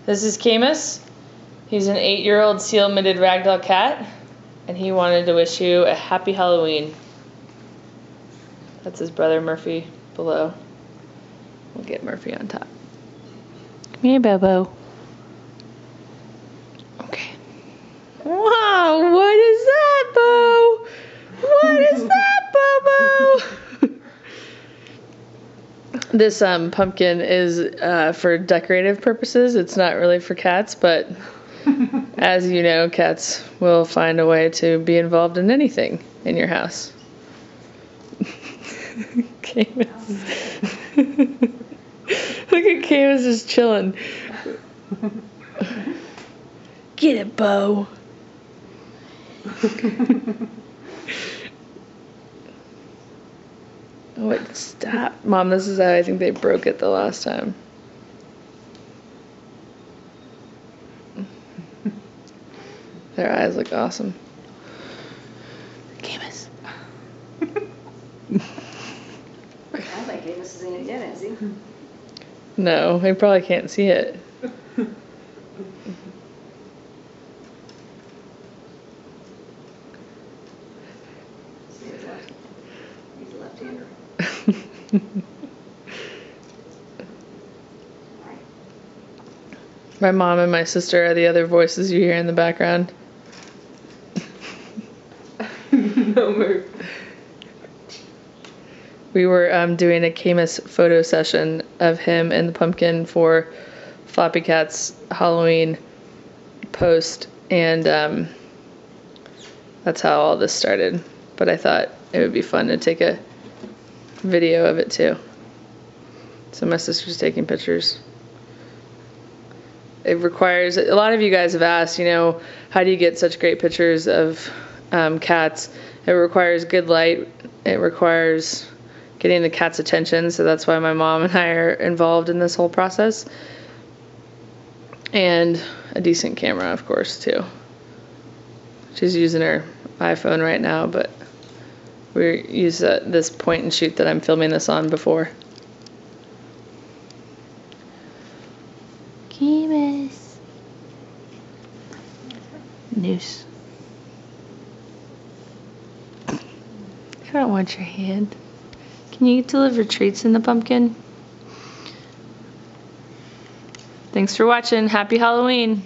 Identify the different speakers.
Speaker 1: This is Caymus. He's an 8-year-old seal-mitted ragdoll cat, and he wanted to wish you a happy Halloween. That's his brother Murphy below. We'll get Murphy on top. Come here, Bobo. Okay. Wow, what is that, Bo? What is that, Bobo? This pumpkin is for decorative purposes. It's not really for cats, but as you know, cats will find a way to be involved in anything in your house. Caymus. Look at Caymus just chilling. Get it, Bo. What? Stop. Mom, this is how I think they broke it the last time. Their eyes look awesome. Caymus.
Speaker 2: I think Caymus is in it yet, is he?
Speaker 1: No, he probably can't see it.
Speaker 2: See his left. He's a left-hander.
Speaker 1: My mom and my sister are the other voices you hear in the background.
Speaker 2: No move.
Speaker 1: We were doing a Caymus photo session of him and the pumpkin for Floppycats Halloween post, and that's how all this started. But I thought it would be fun to take a video of it too. So my sister's taking pictures. It requires, a lot of you guys have asked, you know, how do you get such great pictures of cats? It requires good light. It requires getting the cat's attention, so that's why my mom and I are involved in this whole process. And a decent camera, of course, too. She's using her iPhone right now, but we use this point and shoot that I'm filming this on before. Caymus. Noose. I don't want your hand. Can you deliver treats in the pumpkin? Thanks for watching. Happy Halloween.